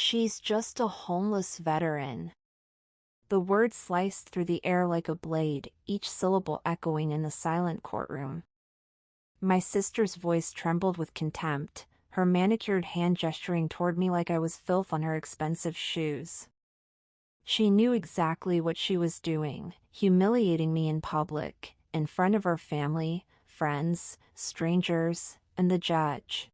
She's just a homeless veteran. The words sliced through the air like a blade, each syllable echoing in the silent courtroom. My sister's voice trembled with contempt, her manicured hand gesturing toward me like I was filth on her expensive shoes. She knew exactly what she was doing, humiliating me in public, in front of our family, friends, strangers, and the judge.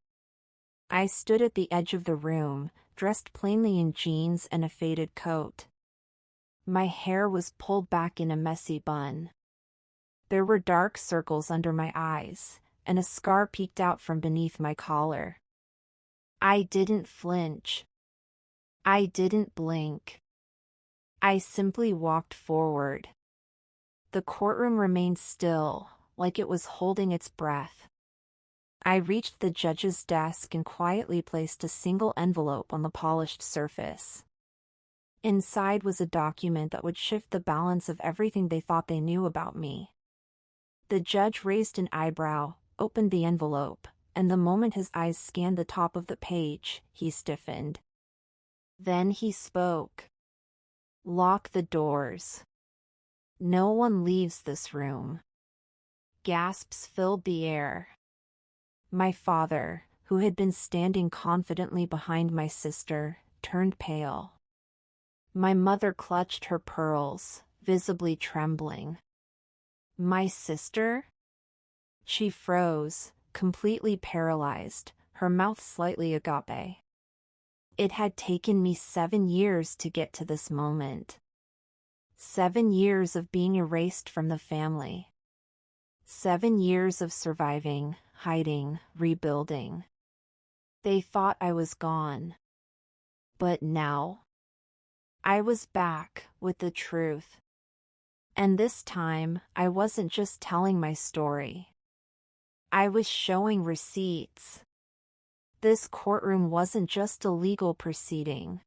I stood at the edge of the room, dressed plainly in jeans and a faded coat. My hair was pulled back in a messy bun. There were dark circles under my eyes, and a scar peeked out from beneath my collar. I didn't flinch. I didn't blink. I simply walked forward. The courtroom remained still, like it was holding its breath. I reached the judge's desk and quietly placed a single envelope on the polished surface. Inside was a document that would shift the balance of everything they thought they knew about me. The judge raised an eyebrow, opened the envelope, and the moment his eyes scanned the top of the page, he stiffened. Then he spoke. "Lock the doors. No one leaves this room." Gasps filled the air. My father, who had been standing confidently behind my sister, turned pale. My mother clutched her pearls, visibly trembling. My sister? She froze, completely paralyzed, her mouth slightly agape. It had taken me 7 years to get to this moment. 7 years of being erased from the family. 7 years of surviving, hiding, rebuilding. They thought I was gone. But now, I was back with the truth. And this time, I wasn't just telling my story. I was showing receipts. This courtroom wasn't just a legal proceeding.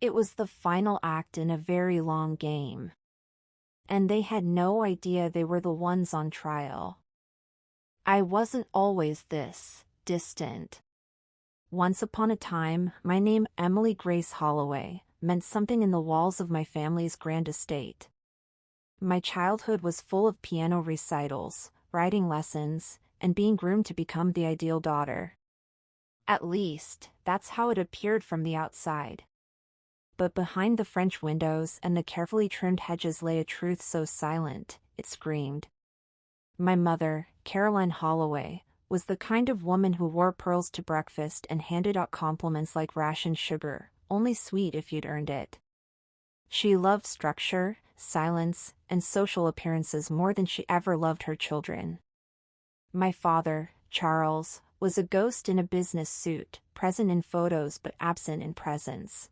It was the final act in a very long game. And they had no idea they were the ones on trial. I wasn't always this distant. Once upon a time, my name, Emily Grace Holloway, meant something in the walls of my family's grand estate. My childhood was full of piano recitals, writing lessons, and being groomed to become the ideal daughter. At least, that's how it appeared from the outside. But behind the French windows and the carefully trimmed hedges lay a truth so silent, it screamed. My mother, Caroline Holloway, was the kind of woman who wore pearls to breakfast and handed out compliments like rationed sugar, only sweet if you'd earned it. She loved structure, silence, and social appearances more than she ever loved her children. My father, Charles, was a ghost in a business suit, present in photos but absent in presence.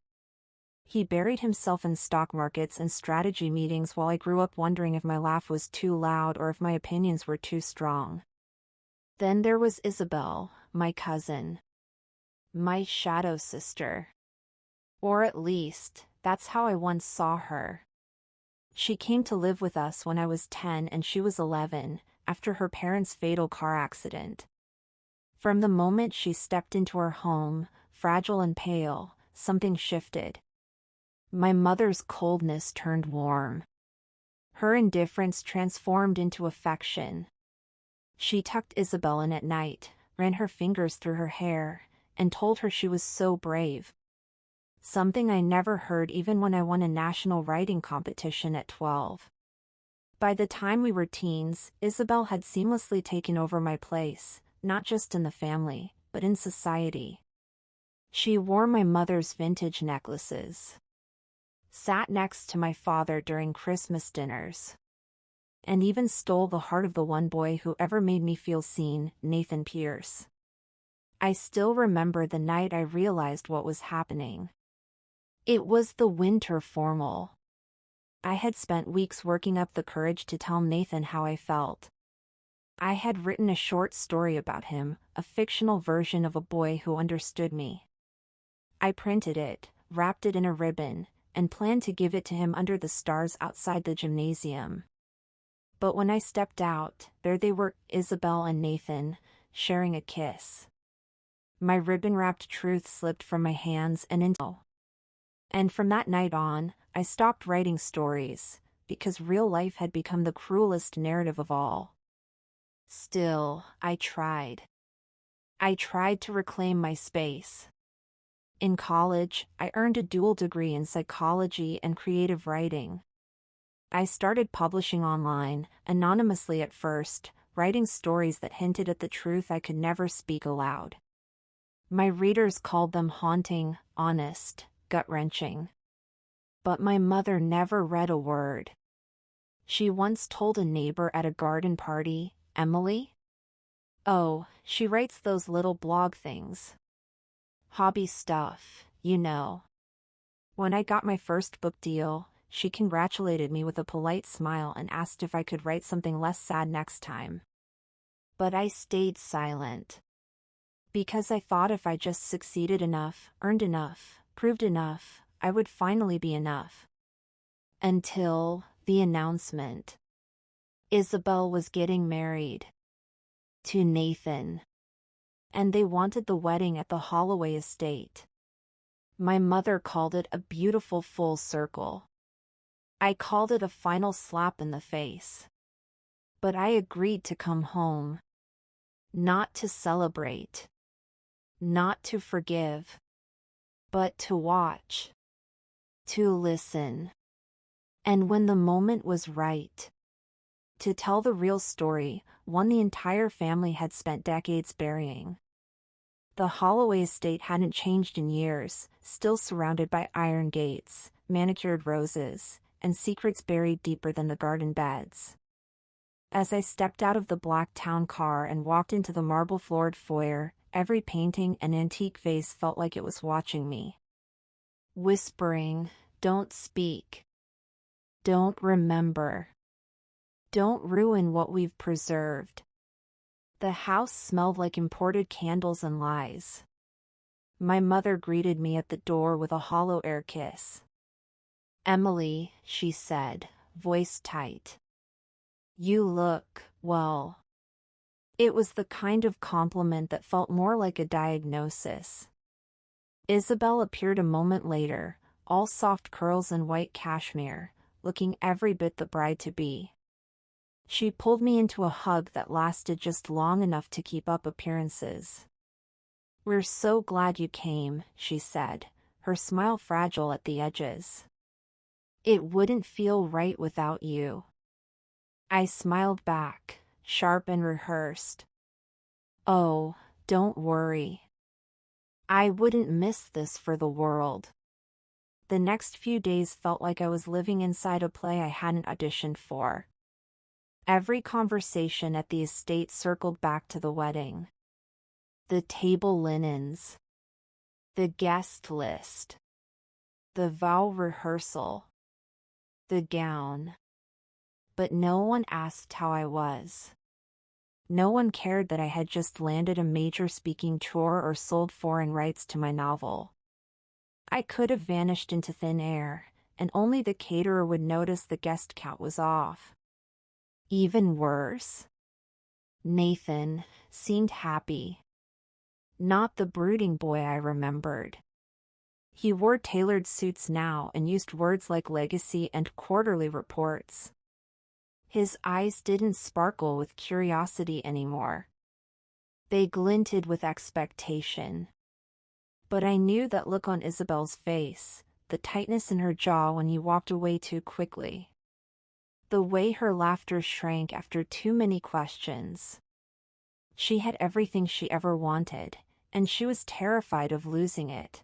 He buried himself in stock markets and strategy meetings while I grew up wondering if my laugh was too loud or if my opinions were too strong. Then there was Isabel, my cousin. My shadow sister. Or at least, that's how I once saw her. She came to live with us when I was 10 and she was 11, after her parents' fatal car accident. From the moment she stepped into our home, fragile and pale, something shifted. My mother's coldness turned warm. Her indifference transformed into affection. She tucked Isabel in at night, ran her fingers through her hair, and told her she was so brave. Something I never heard even when I won a national writing competition at 12. By the time we were teens, Isabel had seamlessly taken over my place, not just in the family, but in society. She wore my mother's vintage necklaces. Sat next to my father during Christmas dinners. And even stole the heart of the one boy who ever made me feel seen, Nathan Pierce. I still remember the night I realized what was happening. It was the winter formal. I had spent weeks working up the courage to tell Nathan how I felt. I had written a short story about him, a fictional version of a boy who understood me. I printed it, wrapped it in a ribbon, and planned to give it to him under the stars outside the gymnasium. But when I stepped out, there they were, Isabel and Nathan, sharing a kiss. My ribbon-wrapped truth slipped from my hands and into. And from that night on, I stopped writing stories, because real life had become the cruelest narrative of all. Still, I tried. I tried to reclaim my space. In college, I earned a dual degree in psychology and creative writing. I started publishing online, anonymously at first, writing stories that hinted at the truth I could never speak aloud. My readers called them haunting, honest, gut-wrenching. But my mother never read a word. She once told a neighbor at a garden party, "Emily? Oh, she writes those little blog things. Hobby stuff, you know." When I got my first book deal, she congratulated me with a polite smile and asked if I could write something less sad next time. But I stayed silent. Because I thought if I just succeeded enough, earned enough, proved enough, I would finally be enough. Until the announcement. Isabel was getting married. To Nathan. And they wanted the wedding at the Holloway estate. My mother called it a beautiful full circle. I called it a final slap in the face. But I agreed to come home. Not to celebrate. Not to forgive. But to watch. To listen. And when the moment was right, to tell the real story, one the entire family had spent decades burying. The Holloway estate hadn't changed in years, still surrounded by iron gates, manicured roses, and secrets buried deeper than the garden beds. As I stepped out of the black town car and walked into the marble-floored foyer, every painting and antique vase felt like it was watching me. Whispering, "Don't speak. Don't remember. Don't ruin what we've preserved." The house smelled like imported candles and lies. My mother greeted me at the door with a hollow air kiss. "Emily," she said, voice tight. "You look, well." It was the kind of compliment that felt more like a diagnosis. Isabel appeared a moment later, all soft curls and white cashmere, looking every bit the bride-to-be. She pulled me into a hug that lasted just long enough to keep up appearances. "We're so glad you came," she said, her smile fragile at the edges. "It wouldn't feel right without you." I smiled back, sharp and rehearsed. "Oh, don't worry. I wouldn't miss this for the world." The next few days felt like I was living inside a play I hadn't auditioned for. Every conversation at the estate circled back to the wedding. The table linens. The guest list. The vow rehearsal. The gown. But no one asked how I was. No one cared that I had just landed a major speaking tour or sold foreign rights to my novel. I could have vanished into thin air, and only the caterer would notice the guest count was off. Even worse, Nathan seemed happy. Not the brooding boy I remembered. He wore tailored suits now and used words like legacy and quarterly reports. His eyes didn't sparkle with curiosity anymore. They glinted with expectation. But I knew that look on Isabel's face, the tightness in her jaw when he walked away too quickly. The way her laughter shrank after too many questions. She had everything she ever wanted, and she was terrified of losing it.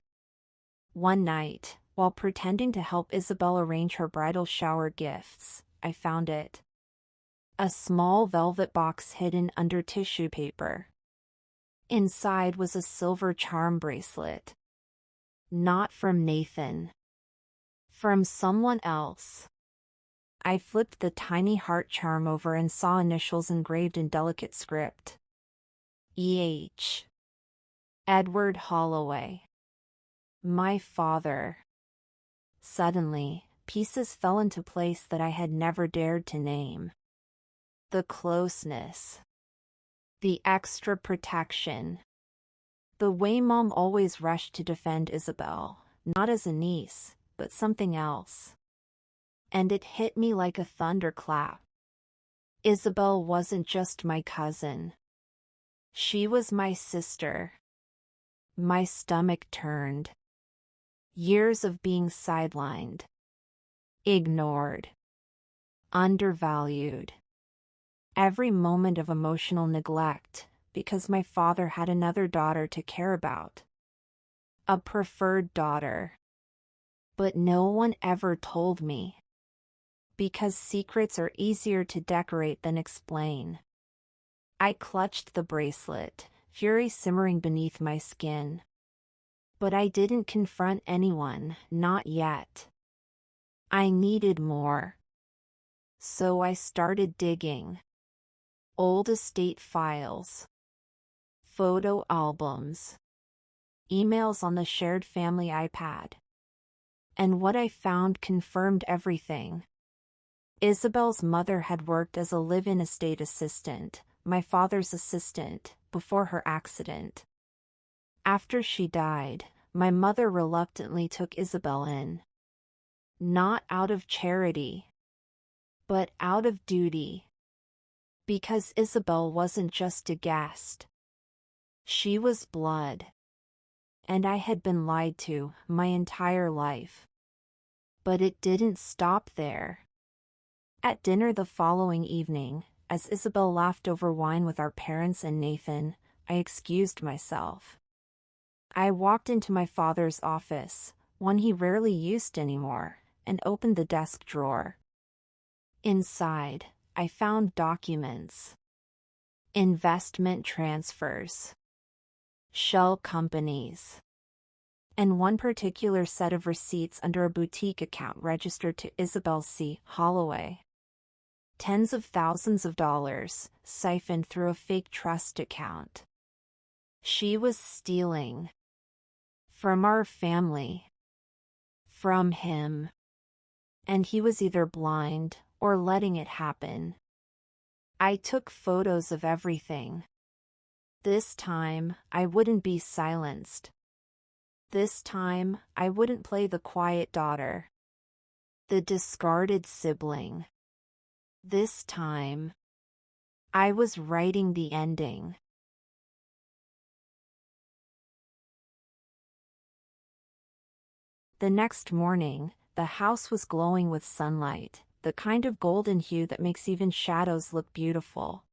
One night, while pretending to help Isabel arrange her bridal shower gifts, I found it. A small velvet box hidden under tissue paper. Inside was a silver charm bracelet. Not from Nathan. From someone else. I flipped the tiny heart charm over and saw initials engraved in delicate script. E.H. Edward Holloway. My father. Suddenly, pieces fell into place that I had never dared to name. The closeness. The extra protection. The way Mom always rushed to defend Isabel, not as a niece, but something else. And it hit me like a thunderclap. Isabel wasn't just my cousin. She was my sister. My stomach turned. Years of being sidelined, ignored, undervalued. Every moment of emotional neglect, because my father had another daughter to care about. A preferred daughter. But no one ever told me. Because secrets are easier to decorate than explain. I clutched the bracelet, fury simmering beneath my skin. But I didn't confront anyone, not yet. I needed more. So I started digging. Old estate files. Photo albums. Emails on the shared family iPad. And what I found confirmed everything. Isabel's mother had worked as a live-in estate assistant, my father's assistant, before her accident. After she died, my mother reluctantly took Isabel in. Not out of charity, but out of duty. Because Isabel wasn't just a guest. She was blood. And I had been lied to my entire life. But it didn't stop there. At dinner the following evening, as Isabel laughed over wine with our parents and Nathan, I excused myself. I walked into my father's office, one he rarely used anymore, and opened the desk drawer. Inside, I found documents. Investment transfers. Shell companies. And one particular set of receipts under a boutique account registered to Isabel C. Holloway. Tens of thousands of dollars, siphoned through a fake trust account. She was stealing. From our family. From him. And he was either blind, or letting it happen. I took photos of everything. This time, I wouldn't be silenced. This time, I wouldn't play the quiet daughter. The discarded sibling. This time, I was writing the ending. The next morning, the house was glowing with sunlight, the kind of golden hue that makes even shadows look beautiful.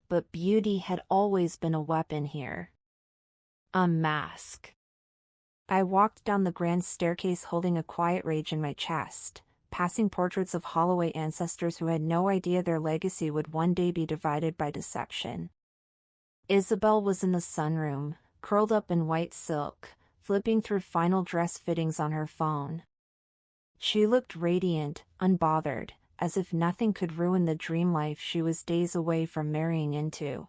But beauty had always been a weapon here. A mask. I walked down the grand staircase holding a quiet rage in my chest, passing portraits of Holloway ancestors who had no idea their legacy would one day be divided by deception. Isabel was in the sunroom, curled up in white silk, flipping through final dress fittings on her phone. She looked radiant, unbothered, as if nothing could ruin the dream life she was days away from marrying into.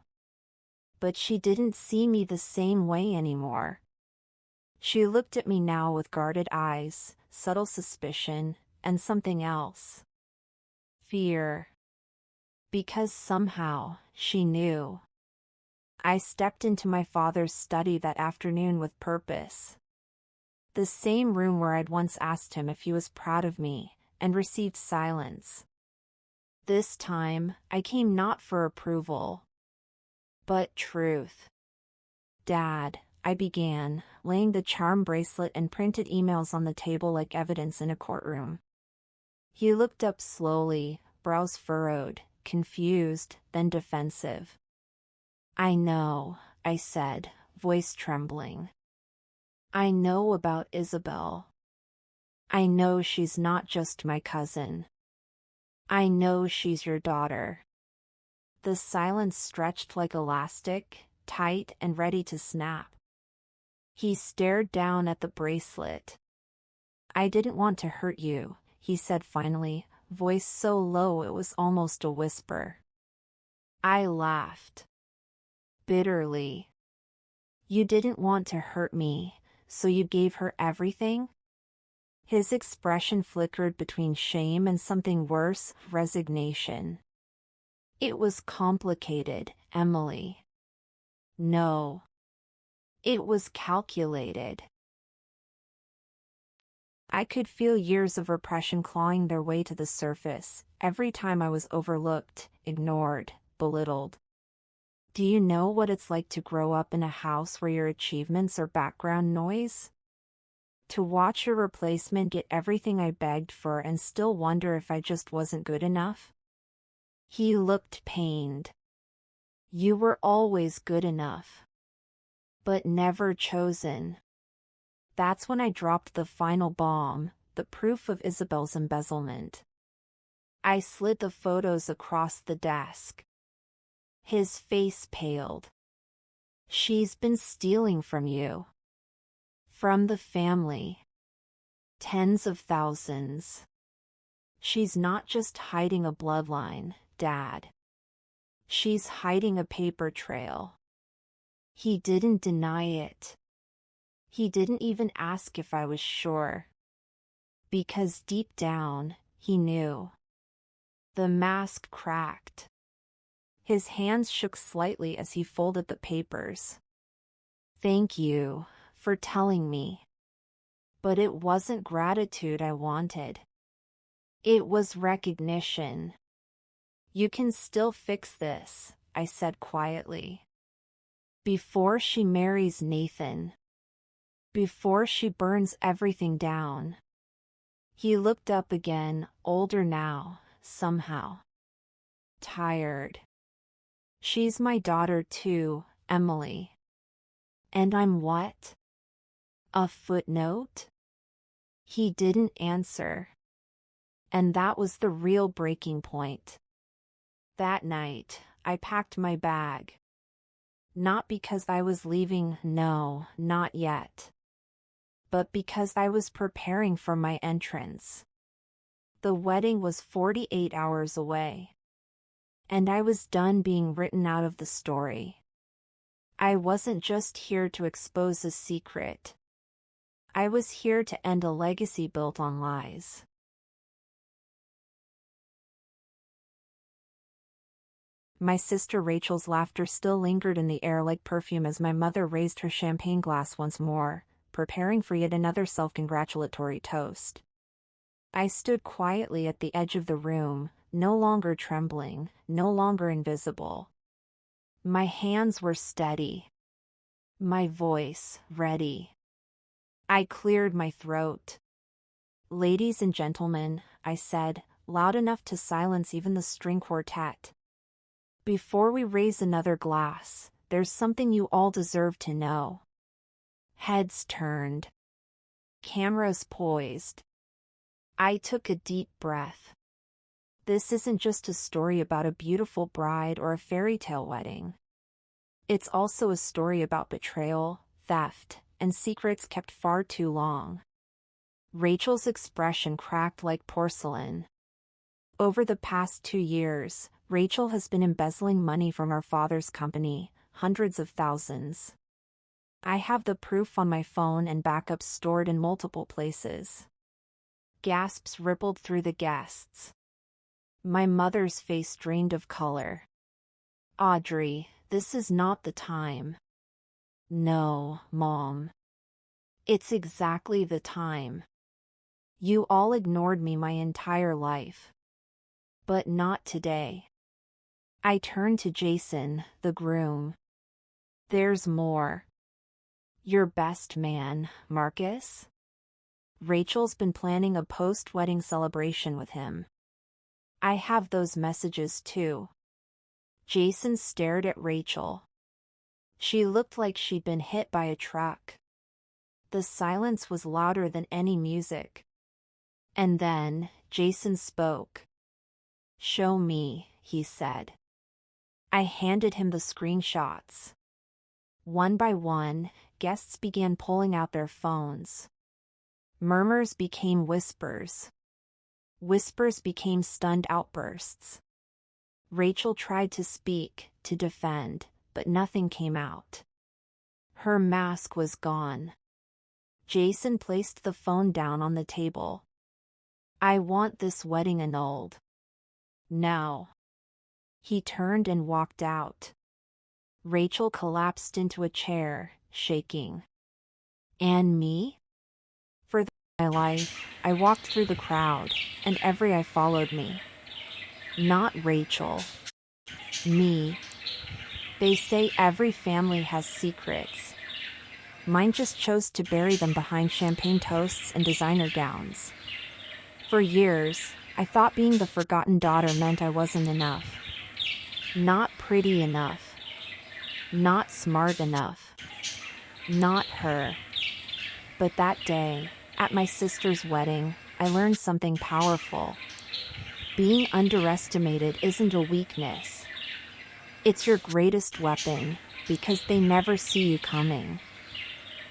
But she didn't see me the same way anymore. She looked at me now with guarded eyes, subtle suspicion, and something else. Fear. Because somehow, she knew. I stepped into my father's study that afternoon with purpose. The same room where I'd once asked him if he was proud of me, and received silence. This time, I came not for approval, but truth. Dad, I began, laying the charm bracelet and printed emails on the table like evidence in a courtroom. He looked up slowly, brows furrowed, confused, then defensive. I know, I said, voice trembling. I know about Isabel. I know she's not just my cousin. I know she's your daughter. The silence stretched like elastic, tight and ready to snap. He stared down at the bracelet. I didn't want to hurt you, he said finally, voice so low it was almost a whisper. I laughed. Bitterly. You didn't want to hurt me, so you gave her everything? His expression flickered between shame and something worse, resignation. It was complicated, Emily. No. It was calculated. I could feel years of repression clawing their way to the surface, every time I was overlooked, ignored, belittled. Do you know what it's like to grow up in a house where your achievements are background noise? To watch your replacement get everything I begged for and still wonder if I just wasn't good enough? He looked pained. You were always good enough. But never chosen. That's when I dropped the final bomb, the proof of Isabel's embezzlement. I slid the photos across the desk. His face paled. She's been stealing from you. From the family. Tens of thousands. She's not just hiding a bloodline, Dad. She's hiding a paper trail. He didn't deny it. He didn't even ask if I was sure. Because deep down, he knew. The mask cracked. His hands shook slightly as he folded the papers. Thank you for telling me. But it wasn't gratitude I wanted. It was recognition. You can still fix this, I said quietly. Before she marries Nathan. Before she burns everything down. He looked up again, older now, somehow. Tired. She's my daughter too, Emily. And I'm what? A footnote? He didn't answer. And that was the real breaking point. That night, I packed my bag. Not because I was leaving, no, not yet. But because I was preparing for my entrance. The wedding was 48 hours away. And I was done being written out of the story. I wasn't just here to expose a secret. I was here to end a legacy built on lies. My sister Rachel's laughter still lingered in the air like perfume as my mother raised her champagne glass once more, preparing for yet another self-congratulatory toast. I stood quietly at the edge of the room, no longer trembling, no longer invisible. My hands were steady. My voice ready. I cleared my throat. Ladies and gentlemen, I said, loud enough to silence even the string quartet. Before we raise another glass, there's something you all deserve to know. Heads turned. Cameras poised. I took a deep breath. This isn't just a story about a beautiful bride or a fairy tale wedding. It's also a story about betrayal, theft, and secrets kept far too long. Rachel's expression cracked like porcelain. Over the past 2 years, Rachel has been embezzling money from our father's company, hundreds of thousands. I have the proof on my phone and backups stored in multiple places. Gasps rippled through the guests. My mother's face drained of color. Audrey, this is not the time. No, Mom. It's exactly the time. You all ignored me my entire life. But not today. I turned to Jason, the groom. There's more. Your best man, Marcus? Rachel's been planning a post-wedding celebration with him. I have those messages too. Jason stared at Rachel. She looked like she'd been hit by a truck. The silence was louder than any music. And then, Jason spoke. Show me, he said. I handed him the screenshots. One by one, guests began pulling out their phones. Murmurs became whispers. Whispers became stunned outbursts. Rachel tried to speak, to defend, but nothing came out. Her mask was gone. Jason placed the phone down on the table. I want this wedding annulled. Now. He turned and walked out. Rachel collapsed into a chair, shaking. And me? For my life, I walked through the crowd, and every eye followed me. Not Rachel. Me. They say every family has secrets. Mine just chose to bury them behind champagne toasts and designer gowns. For years, I thought being the forgotten daughter meant I wasn't enough. Not pretty enough. Not smart enough. Not her. But that day, at my sister's wedding, I learned something powerful. Being underestimated isn't a weakness. It's your greatest weapon, because they never see you coming.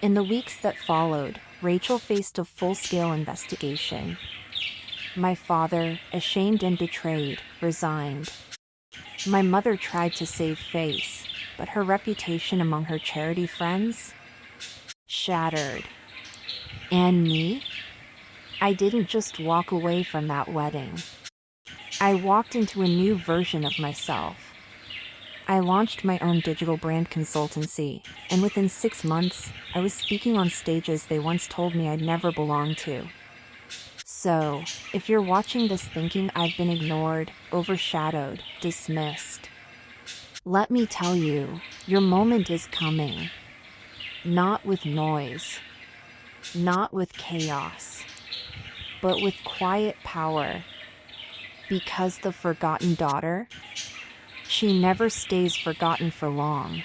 In the weeks that followed, Rachel faced a full-scale investigation. My father, ashamed and betrayed, resigned. My mother tried to save face, but her reputation among her charity friends? Shattered. And me? I didn't just walk away from that wedding. I walked into a new version of myself. I launched my own digital brand consultancy, and within 6 months, I was speaking on stages they once told me I'd never belong to. So, if you're watching this thinking I've been ignored, overshadowed, dismissed, let me tell you, your moment is coming. Not with noise, not with chaos, but with quiet power. Because the forgotten daughter, she never stays forgotten for long.